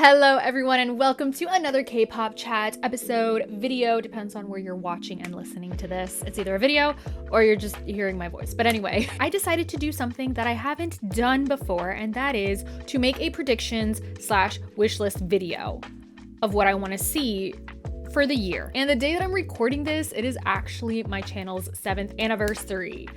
Hello everyone and welcome to another K-pop chat episode, video, depends on where you're watching and listening to this. It's either a video or you're just hearing my voice. But anyway, I decided to do something that I haven't done before, and that is to make a predictions slash wishlist video of what I want to see for the year. And the day that I'm recording this, it is actually my channel's 7th anniversary.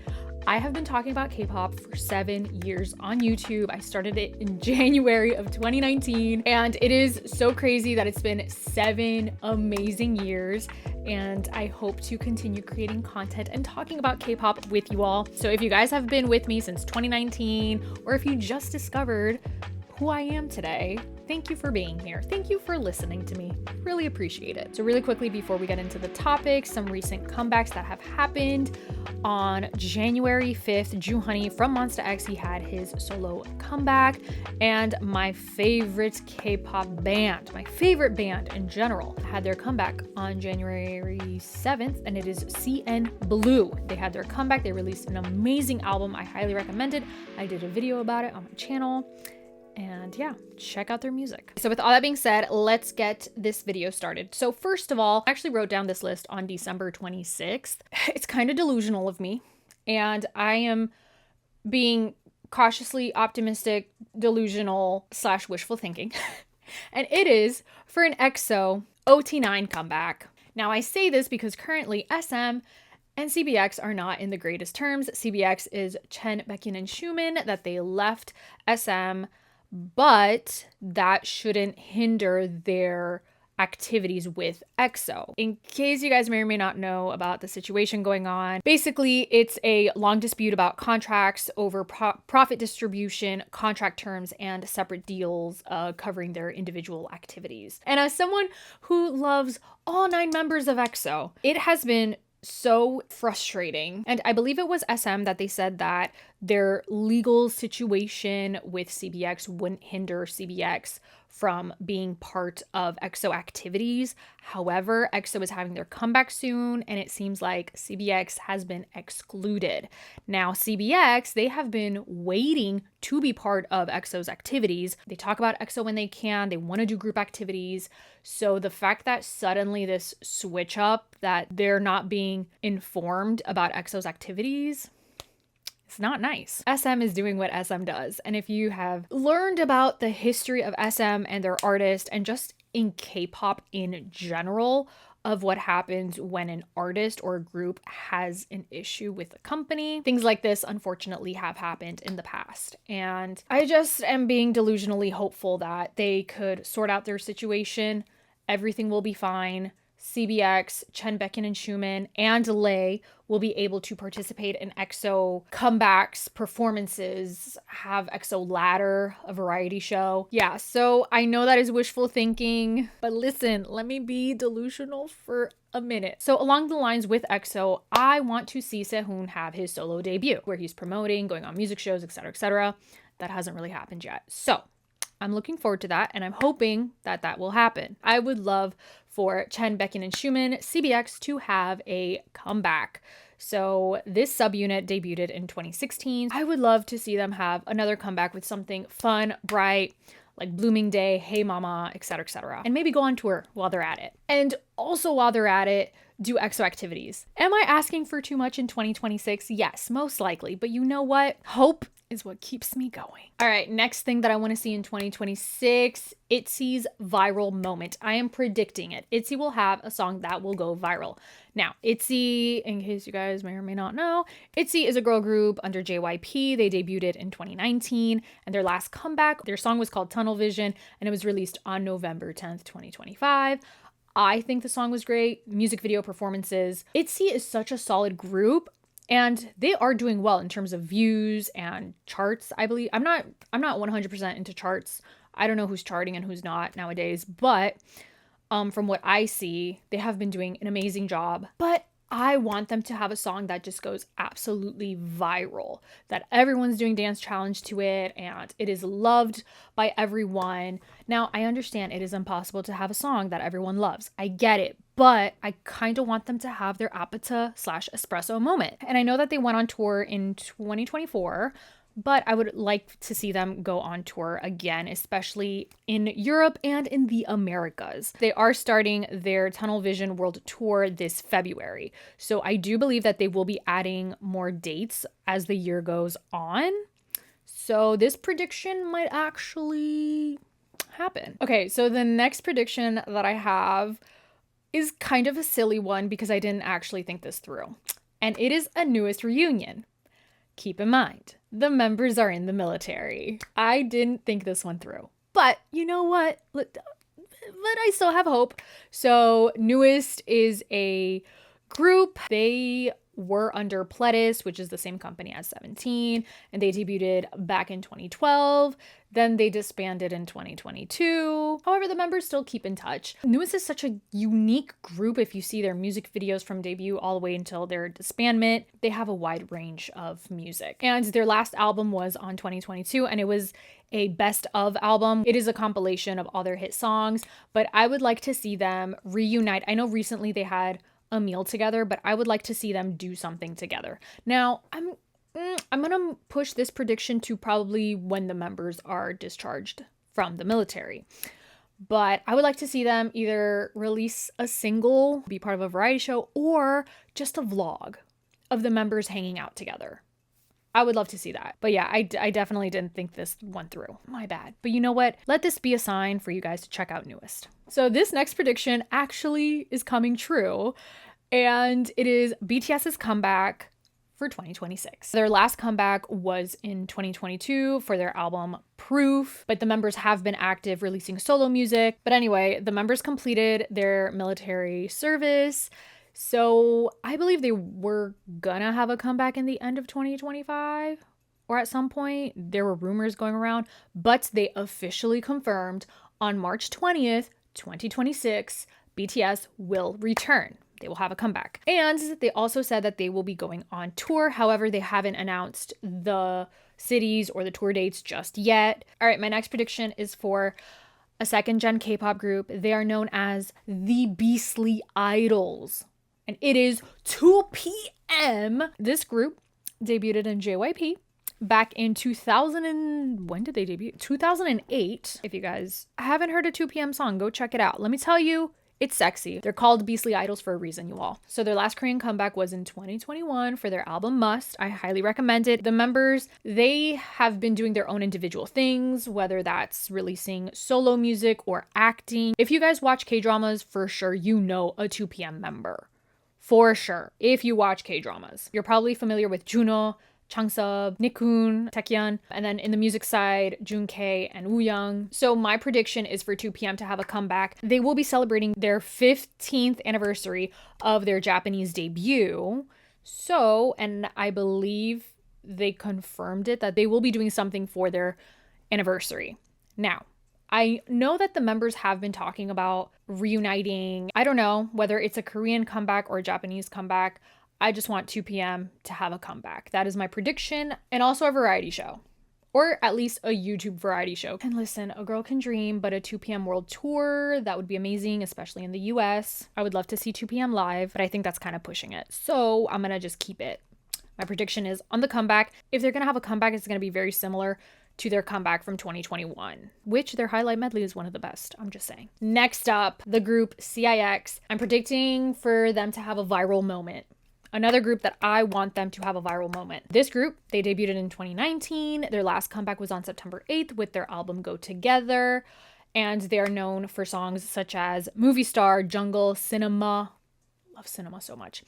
I have been talking about K-pop for 7 years on YouTube. I started it in January of 2019, and it is so crazy that it's been 7 amazing years, and I hope to continue creating content and talking about K-pop with you all. So if you guys have been with me since 2019, or if you just discovered who I am today, thank you for being here. Thank you for listening to me. Really appreciate it. So really quickly before we get into the topics, some recent comebacks that have happened. On January 5th, Joohoney from Monsta X, he had his solo comeback, and my favorite K-pop band, my favorite band in general, had their comeback on January 7th, and it is CN Blue. They had their comeback. They released an amazing album. I highly recommend it. I did a video about it on my channel. And yeah, check out their music. So with all that being said, let's get this video started. So first of all, I actually wrote down this list on December 26th. It's kind of delusional of me, and I am being cautiously optimistic, delusional slash wishful thinking. And it is for an EXO OT9 comeback. Now I say this because currently SM and CBX are not in the greatest terms. CBX is Chen, Baekhyun, and Xiumin that they left SM, but that shouldn't hinder their activities with EXO. In case you guys may or may not know about the situation going on, basically it's a long dispute about contracts over profit distribution, contract terms, and separate deals covering their individual activities. And as someone who loves all 9 members of EXO, it has been so frustrating. And I believe it was SM that they said that their legal situation with CBX wouldn't hinder CBX from being part of EXO activities. However, EXO is having their comeback soon, and it seems like CBX has been excluded. Now, CBX, they have been waiting to be part of EXO's activities. They talk about EXO when they can. They want to do group activities. So the fact that suddenly this switch up, that they're not being informed about EXO's activities, it's not nice. SM is doing what SM does. And if you have learned about the history of SM and their artist, and just in K-pop in general, of what happens when an artist or a group has an issue with a company, things like this unfortunately have happened in the past. And I just am being delusionally hopeful that they could sort out their situation. Everything will be fine. CBX, Chen, Baekhyun, and Xiumin, and Lay will be able to participate in EXO comebacks, performances, have EXO Ladder, a variety show. Yeah, so I know that is wishful thinking, but listen, let me be delusional for a minute. So along the lines with EXO, I want to see Sehun have his solo debut, where he's promoting, going on music shows, etc., etc. That hasn't really happened yet. So I'm looking forward to that, and I'm hoping that that will happen. I would love for Chen, Baekhyun, and Xiumin, CBX, to have a comeback. So this subunit debuted in 2016. I would love to see them have another comeback with something fun, bright, like Blooming Day, Hey Mama, etc., etc. And maybe go on tour while they're at it. And also while they're at it, do EXO activities. Am I asking for too much in 2026? Yes, most likely. But you know what? Hope is what keeps me going. All right, next thing that I want to see in 2026, ITZY's viral moment. I am predicting it. ITZY will have a song that will go viral. Now, ITZY, in case you guys may or may not know, ITZY is a girl group under JYP. They debuted in 2019, and their last comeback, their song was called Tunnel Vision, and it was released on November 10th, 2025. I think the song was great. Music video performances. ITZY is such a solid group, and they are doing well in terms of views and charts, I believe. I'm not 100% into charts. I don't know who's charting and who's not nowadays, but from what I see, they have been doing an amazing job. But I want them to have a song that just goes absolutely viral, that everyone's doing dance challenge to it and it is loved by everyone. Now, I understand it is impossible to have a song that everyone loves. I get it, but I kind of want them to have their Apata/espresso moment. And I know that they went on tour in 2024, but I would like to see them go on tour again, especially in Europe and in the Americas. They are starting their Tunnel Vision World Tour this February. So I do believe that they will be adding more dates as the year goes on. So this prediction might actually happen. Okay, so the next prediction that I have is kind of a silly one because I didn't actually think this through. And it is a newest reunion. Keep in mind, the members are in the military. I didn't think this one through. But you know what? But I still have hope. So newest is a group. They were under Pledis, which is the same company as 17, and they debuted back in 2012. Then they disbanded in 2022. However, the members still keep in touch. Newest is such a unique group. If you see their music videos from debut all the way until their disbandment, they have a wide range of music. And their last album was on 2022, and it was a best of album. It is a compilation of all their hit songs, but I would like to see them reunite. I know recently they had a meal together, but I would like to see them do something together. Now, I'm gonna push this prediction to probably when the members are discharged from the military. But I would like to see them either release a single, be part of a variety show, or just a vlog of the members hanging out together. I would love to see that. But yeah, I definitely didn't think this one through. My bad. But you know what? Let this be a sign for you guys to check out newest. So this next prediction actually is coming true. And it is BTS's comeback for 2026. Their last comeback was in 2022 for their album Proof, but the members have been active releasing solo music. But anyway, the members completed their military service. So I believe they were gonna have a comeback in the end of 2025 or at some point. There were rumors going around, but they officially confirmed on March 20th, 2026, BTS will return. They will have a comeback. And they also said that they will be going on tour. However, they haven't announced the cities or the tour dates just yet. All right, my next prediction is for a second gen K-pop group. They are known as the Beastly Idols. And it is 2 p.m. This group debuted in JYP back in 2000 when did they debut? 2008. If you guys haven't heard a 2 p.m. song, go check it out. Let me tell you, it's sexy. They're called Beastly Idols for a reason, you all. So their last Korean comeback was in 2021 for their album Must. I highly recommend it. The members, they have been doing their own individual things, whether that's releasing solo music or acting. If you guys watch K-dramas, for sure, you know a 2 p.m. member. For sure. If you watch K-dramas. You're probably familiar with Juno, Changsub, Nichkhun, Taehyun, and then in the music side, Junkei and Wooyoung. So my prediction is for 2 p.m. to have a comeback. They will be celebrating their 15th anniversary of their Japanese debut. So, and I believe they confirmed it that they will be doing something for their anniversary. Now, I know that the members have been talking about reuniting. I don't know whether it's a Korean comeback or a Japanese comeback. I just want 2 p.m. to have a comeback. That is my prediction, and also a variety show, or at least a YouTube variety show. And listen, a girl can dream, but a 2 p.m. world tour, that would be amazing, especially in the US. I would love to see 2 p.m. live, but I think that's kind of pushing it. So I'm gonna just keep it. My prediction is on the comeback. If they're gonna have a comeback, it's gonna be very similar to their comeback from 2021, which their highlight medley is one of the best. I'm just saying. Next up, the group CIX. I'm predicting for them to have a viral moment. Another group that I want them to have a viral moment. This group, they debuted in 2019. Their last comeback was on September 8th with their album Go Together. And they're known for songs such as Movie Star, Jungle, Cinema. Love Cinema so much.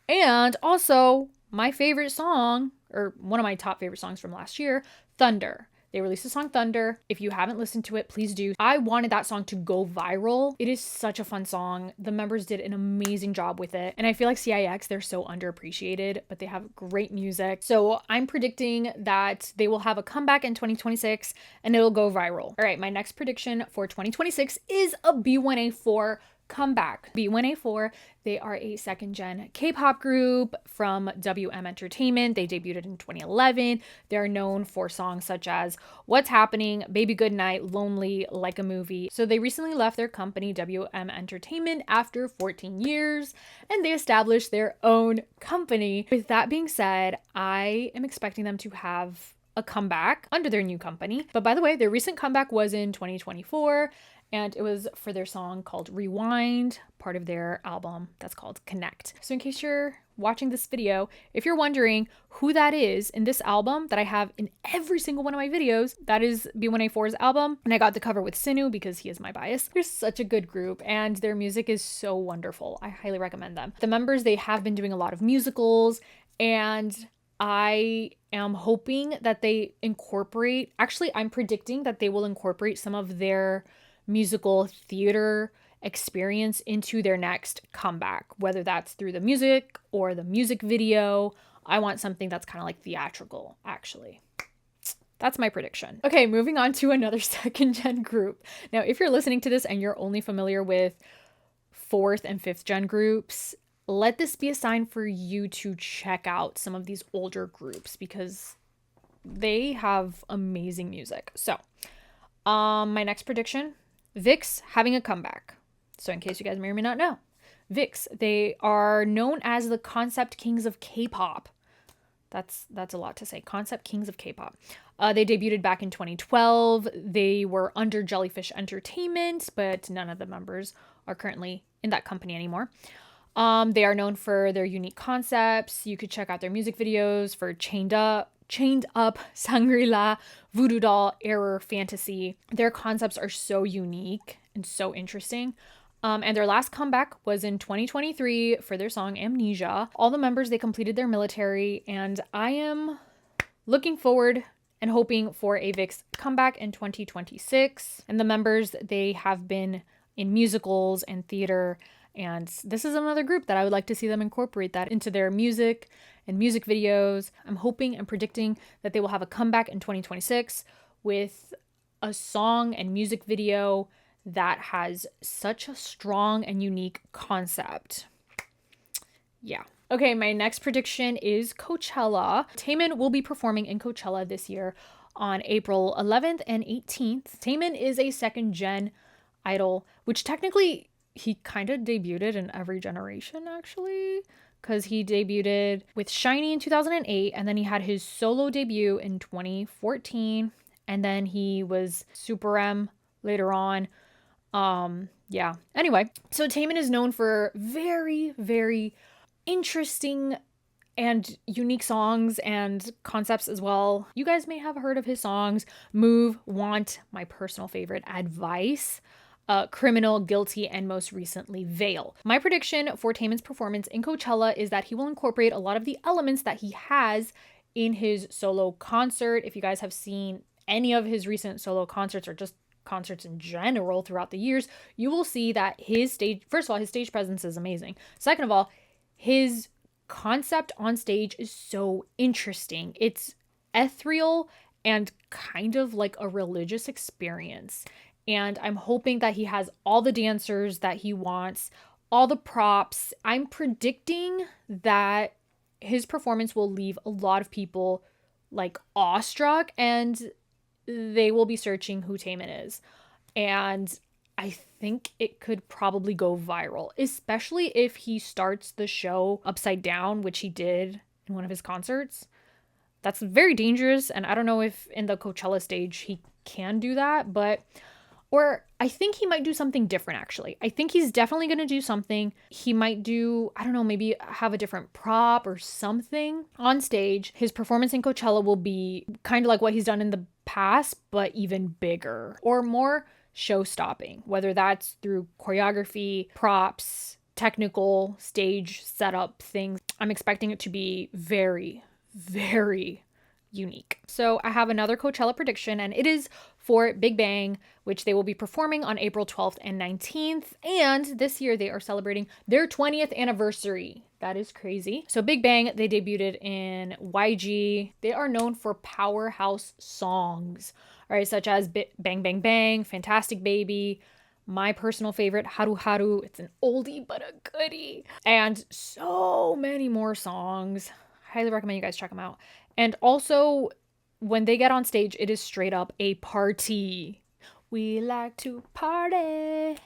And also my favorite song, or one of my top favorite songs from last year, Thunder. They released the song Thunder. If you haven't listened to it, please do. I wanted that song to go viral. It is such a fun song. The members did an amazing job with it. And I feel like CIX, they're so underappreciated, but they have great music. So I'm predicting that they will have a comeback in 2026 and it'll go viral. All right, my next prediction for 2026 is a B1A4 comeback. B1A4, they are a second gen K-pop group from WM Entertainment. They debuted in 2011. They're known for songs such as What's Happening, Baby Goodnight, Lonely, Like a Movie. So they recently left their company WM Entertainment after 14 years and they established their own company. With that being said, I am expecting them to have a comeback under their new company. But by the way, their recent comeback was in 2024, and it was for their song called Rewind, part of their album that's called Connect. So in case you're watching this video, if you're wondering who that is in this album that I have in every single one of my videos, that is B1A4's album. And I got the cover with Sinu because he is my bias. They're such a good group and their music is so wonderful. I highly recommend them. The members, they have been doing a lot of musicals, and I am hoping that they incorporate, actually, I'm predicting that they will incorporate some of their musical theater experience into their next comeback, whether that's through the music or the music video. I want something that's kind of like theatrical, actually. That's my prediction. Okay, moving on to another second gen group. Now, if you're listening to this and you're only familiar with fourth and fifth gen groups, let this be a sign for you to check out some of these older groups because they have amazing music. So, my next prediction, VIX having a comeback. So in case you guys may or may not know, VIX, they are known as the concept kings of K-pop. That's a lot to say. Concept kings of K-pop. They debuted back in 2012. They were under Jellyfish Entertainment, but none of the members are currently in that company anymore. They are known for their unique concepts. You could check out their music videos for Chained Up, Shangri-La, Voodoo Doll, Error, Fantasy. Their concepts are so unique and so interesting. And their last comeback was in 2023 for their song Amnesia. All the members, they completed their military, and I am looking forward and hoping for a VIX comeback in 2026. And the members, they have been in musicals and theater, and this is another group that I would like to see them incorporate that into their music and music videos. I'm hoping and predicting that they will have a comeback in 2026 with a song and music video that has such a strong and unique concept. Yeah. Okay, my next prediction is Coachella. Taemin will be performing in Coachella this year on April 11th and 18th. Taemin is a second gen idol, which technically he kind of debuted in every generation, actually, because he debuted with SHINee in 2008, and then he had his solo debut in 2014, and then he was Super M later on. Yeah. Anyway, so Taemin is known for very, very interesting and unique songs and concepts as well. You guys may have heard of his songs: Move, Want, my personal favorite, Advice, Criminal, Guilty, and most recently Veil. My prediction for Taemin's performance in Coachella is that he will incorporate a lot of the elements that he has in his solo concert. If you guys have seen any of his recent solo concerts or just concerts in general throughout the years, you will see that his stage, first of all, his stage presence is amazing. Second of all, his concept on stage is so interesting. It's ethereal and kind of like a religious experience. And I'm hoping that he has all the dancers that he wants, all the props. I'm predicting that his performance will leave a lot of people like awestruck, and they will be searching who Taemin is. And I think it could probably go viral, especially if he starts the show upside down, which he did in one of his concerts. That's very dangerous, and I don't know if in the Coachella stage he can do that, or I think he might do something different, actually. I think he's definitely going to do something. He might do, I don't know, maybe have a different prop or something on stage. His performance in Coachella will be kind of like what he's done in the past, but even bigger or more show-stopping, whether that's through choreography, props, technical, stage setup things. I'm expecting it to be very, very unique. So I have another Coachella prediction, and it is for BIGBANG, which they will be performing on April 12th and 19th. And this year they are celebrating their 20th anniversary. That is crazy. So BIGBANG, they debuted in YG. They are known for powerhouse songs, all right, such as Bang Bang Bang, Fantastic Baby, my personal favorite, Haru Haru. It's an oldie but a goodie. And so many more songs. Highly recommend you guys check them out. And also, when they get on stage, it is straight up a party. We like to party.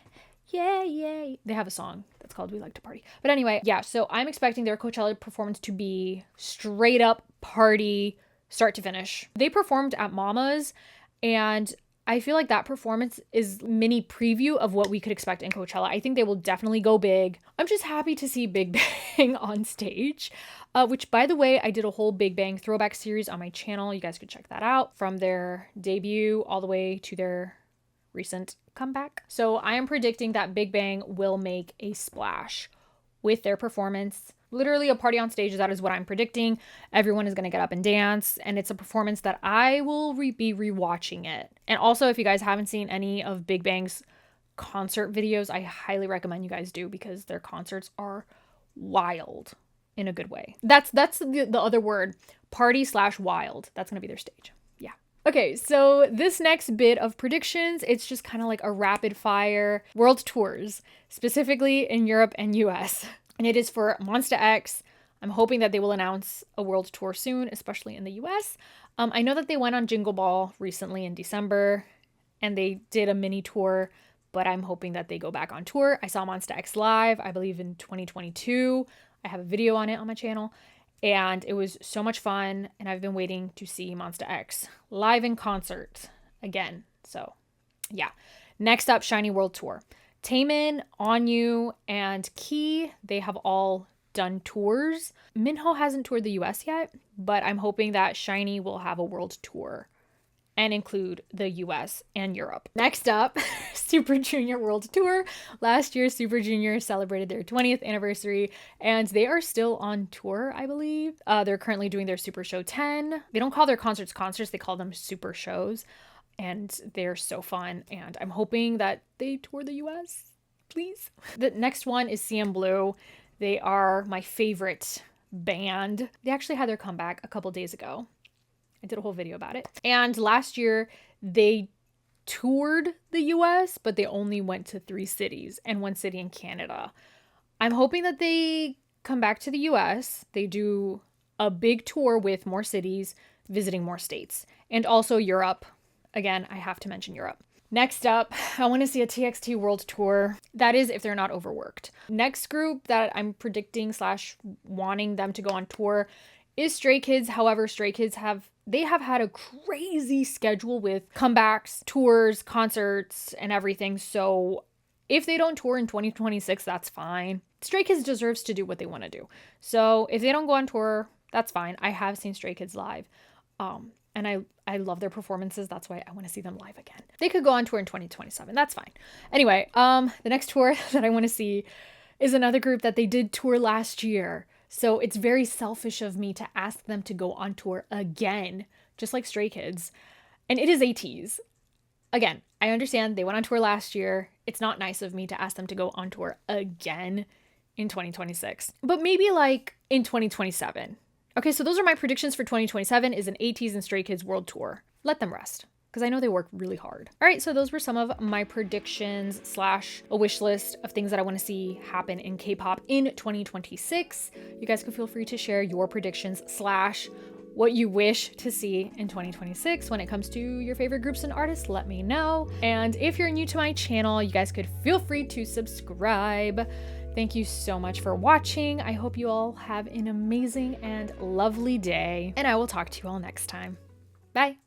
Yeah, yeah. They have a song that's called We Like to Party. But anyway, yeah, so I'm expecting their Coachella performance to be straight up party, start to finish. They performed at Mama's, and I feel like that performance is mini preview of what we could expect in Coachella. I think they will definitely go big. I'm just happy to see Big Bang on stage, which, by the way, I did a whole Big Bang throwback series on my channel. You guys could check that out, from their debut all the way to their recent comeback. So I am predicting that Big Bang will make a splash with their performance. Literally a party on stage. That is what I'm predicting. Everyone is going to get up and dance, and it's a performance that I will be rewatching it. And also, if you guys haven't seen any of Big Bang's concert videos, I highly recommend you guys do, because their concerts are wild in a good way. That's the other word, party/wild. That's going to be their stage. Yeah. Okay, so this next bit of predictions, it's just kind of like a rapid fire world tours, specifically in Europe and US. And it is for Monsta X. I'm hoping that they will announce a world tour soon, especially in the US. I know that they went on Jingle Ball recently in December, and they did a mini tour, but I'm hoping that they go back on tour. I saw Monsta X live, I believe in 2022. I have a video on it on my channel, and it was so much fun, and I've been waiting to see Monsta X live in concert again. So yeah. Next up, SHINee World Tour. Taemin, Onyu, and Key, they have all done tours. Minho hasn't toured the US yet, but I'm hoping that SHINee will have a world tour and include the US and Europe. Next up, Super Junior World Tour. Last year, Super Junior celebrated their 20th anniversary, and they are still on tour, I believe. They're currently doing their Super Show 10. They don't call their concerts concerts, they call them super shows. And they're so fun, and I'm hoping that they tour the US, please. The next one is CM Blue. They are my favorite band. They actually had their comeback a couple days ago. I did a whole video about it. And last year, they toured the US, but they only went to 3 cities and 1 city in Canada. I'm hoping that they come back to the US. They do a big tour with more cities, visiting more states, and also Europe. Again, I have to mention Europe. Next up, I want to see a TXT world tour. That is if they're not overworked. Next group that I'm predicting / wanting them to go on tour is Stray Kids. However, Stray Kids have had a crazy schedule with comebacks, tours, concerts, and everything. So if they don't tour in 2026, that's fine. Stray Kids deserves to do what they want to do. So if they don't go on tour, that's fine. I have seen Stray Kids live. And I love their performances. That's why I want to see them live again. They could go on tour in 2027. That's fine. Anyway, the next tour that I want to see is another group that they did tour last year. So it's very selfish of me to ask them to go on tour again, just like Stray Kids. And it is ATEEZ. Again, I understand they went on tour last year. It's not nice of me to ask them to go on tour again in 2026. But maybe like in 2027. Okay, so those are my predictions for 2027 is an ATEEZ and Stray Kids world tour. Let them rest, because I know they work really hard. All right, so those were some of my predictions / a wish list of things that I want to see happen in K-pop in 2026. You guys can feel free to share your predictions / what you wish to see in 2026 when it comes to your favorite groups and artists. Let me know. And if you're new to my channel, you guys could feel free to subscribe. Thank you so much for watching. I hope you all have an amazing and lovely day, and I will talk to you all next time. Bye.